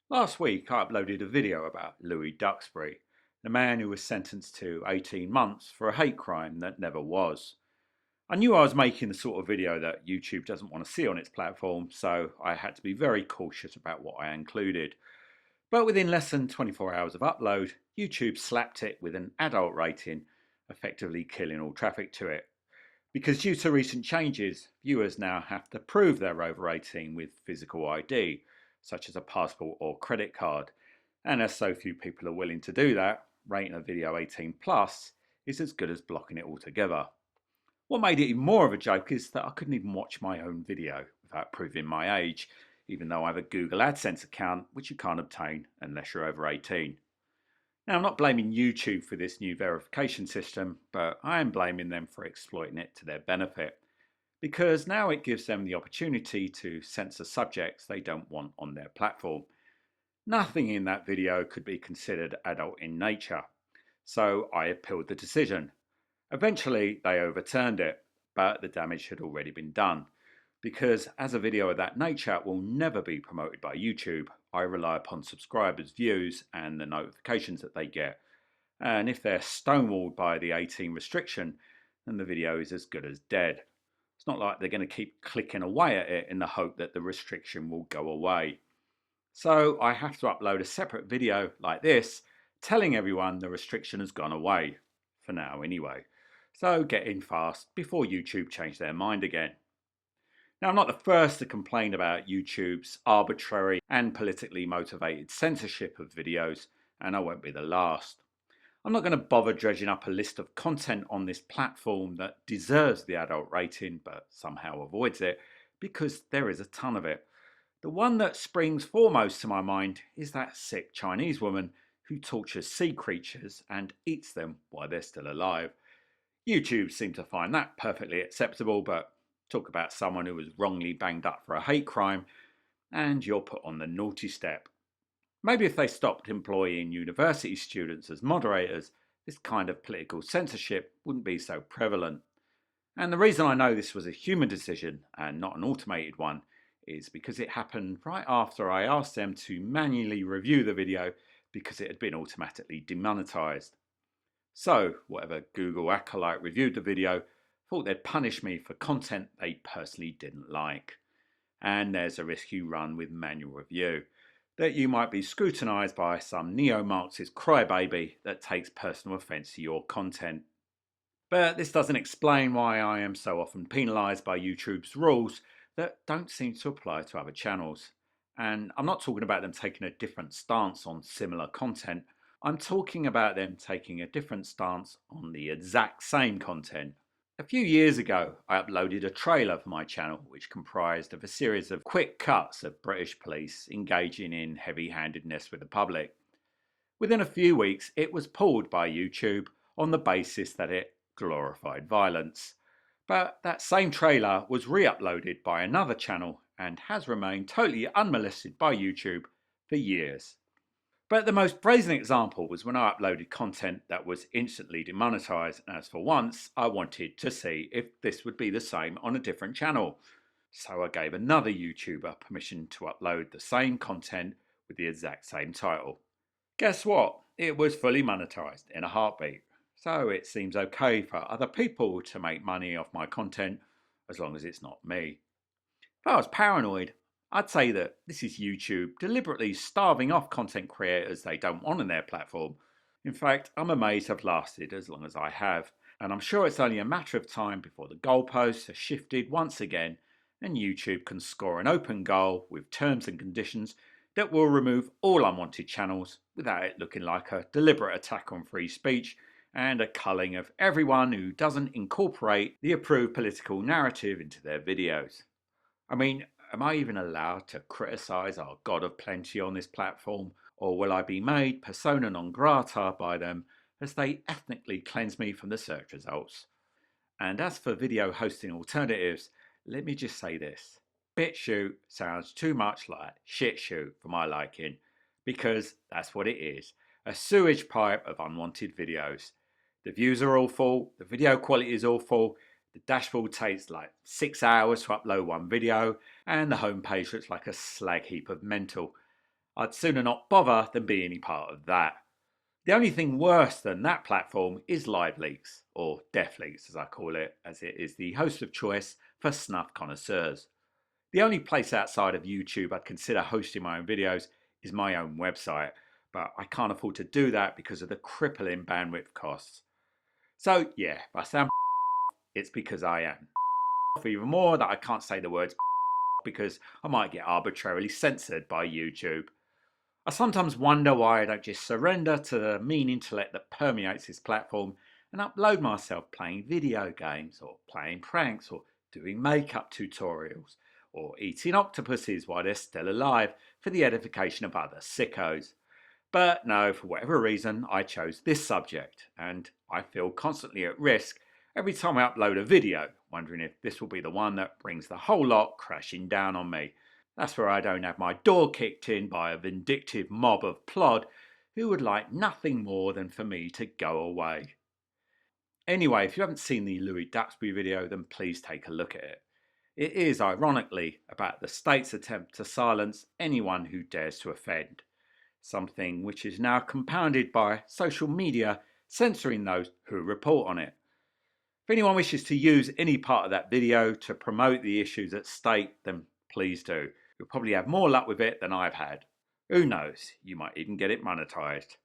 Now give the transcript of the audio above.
Last week I uploaded a video about Louis Duxbury, the man who was sentenced to 18 months for a hate crime that never was. I knew I was making the sort of video that YouTube doesn't want to see on its platform, so I had to be very cautious about what I included. But within less than 24 hours of upload, YouTube slapped it with an adult rating, effectively killing all traffic to it. Because due to recent changes, viewers now have to prove they're over 18 with physical ID, such as a passport or credit card. And as so few people are willing to do that, rating a video 18 plus is as good as blocking it altogether. What made it even more of a joke is that I couldn't even watch my own video without proving my age, even though I have a Google AdSense account, which you can't obtain unless you're over 18. Now, I'm not blaming YouTube for this new verification system, but I am blaming them for exploiting it to their benefit, because now it gives them the opportunity to censor subjects they don't want on their platform. Nothing in that video could be considered adult in nature, so I appealed the decision. Eventually, they overturned it, but the damage had already been done. Because as a video of that nature will never be promoted by YouTube, I rely upon subscribers' views and the notifications that they get. And if they're stonewalled by the 18 restriction, then the video is as good as dead. It's not like they're going to keep clicking away at it in the hope that the restriction will go away. So I have to upload a separate video like this, telling everyone the restriction has gone away. For now anyway. So get in fast before YouTube change their mind again. Now, I'm not the first to complain about YouTube's arbitrary and politically motivated censorship of videos, and I won't be the last. I'm not going to bother dredging up a list of content on this platform that deserves the adult rating but somehow avoids it, because there is a ton of it. The one that springs foremost to my mind is that sick Chinese woman who tortures sea creatures and eats them while they're still alive. YouTube seemed to find that perfectly acceptable, but talk about someone who was wrongly banged up for a hate crime, and you're put on the naughty step. Maybe if they stopped employing university students as moderators, this kind of political censorship wouldn't be so prevalent. And the reason I know this was a human decision and not an automated one is because it happened right after I asked them to manually review the video because it had been automatically demonetized. So, whatever Google acolyte reviewed the video thought they'd punish me for content they personally didn't like. And there's a risk you run with manual review, that you might be scrutinised by some neo-Marxist crybaby that takes personal offence to your content. But this doesn't explain why I am so often penalised by YouTube's rules that don't seem to apply to other channels. And I'm not talking about them taking a different stance on similar content. I'm talking about them taking a different stance on the exact same content. A few years ago, I uploaded a trailer for my channel which comprised of a series of quick cuts of British police engaging in heavy-handedness with the public. Within a few weeks, it was pulled by YouTube on the basis that it glorified violence. But that same trailer was re-uploaded by another channel and has remained totally unmolested by YouTube for years. But the most brazen example was when I uploaded content that was instantly demonetized, as for once I wanted to see if this would be the same on a different channel. So I gave another YouTuber permission to upload the same content with the exact same title. Guess what? It was fully monetized in a heartbeat. So it seems okay for other people to make money off my content as long as it's not me. If I was paranoid, I'd say that this is YouTube deliberately starving off content creators they don't want on their platform. In fact, I'm amazed I've lasted as long as I have, and I'm sure it's only a matter of time before the goalposts are shifted once again and YouTube can score an open goal with terms and conditions that will remove all unwanted channels without it looking like a deliberate attack on free speech and a culling of everyone who doesn't incorporate the approved political narrative into their videos. I mean, am I even allowed to criticise our God of Plenty on this platform, or will I be made persona non grata by them as they ethnically cleanse me from the search results? And as for video hosting alternatives, let me just say this. BitChute sounds too much like ShitChute for my liking, because that's what it is, a sewage pipe of unwanted videos. The views are awful, the video quality is awful, the dashboard takes like 6 hours to upload one video, and the homepage looks like a slag heap of mental. I'd sooner not bother than be any part of that. The only thing worse than that platform is Live Leaks, or Death Leaks as I call it, as it is the host of choice for snuff connoisseurs. The only place outside of YouTube I'd consider hosting my own videos is my own website, but I can't afford to do that because of the crippling bandwidth costs. So yeah, if I sound it's because I am. Even more that I can't say the words because I might get arbitrarily censored by YouTube. I sometimes wonder why I don't just surrender to the mean intellect that permeates this platform and upload myself playing video games or playing pranks or doing makeup tutorials or eating octopuses while they're still alive for the edification of other sickos. But no, for whatever reason, I chose this subject and I feel constantly at risk every time I upload a video, wondering if this will be the one that brings the whole lot crashing down on me. That's where I don't have my door kicked in by a vindictive mob of plod who would like nothing more than for me to go away. Anyway, if you haven't seen the Louis Duxbury video, then please take a look at it. It is, ironically, about the state's attempt to silence anyone who dares to offend, something which is now compounded by social media censoring those who report on it. If anyone wishes to use any part of that video to promote the issues at stake, then please do. You'll probably have more luck with it than I've had. Who knows, you might even get it monetized.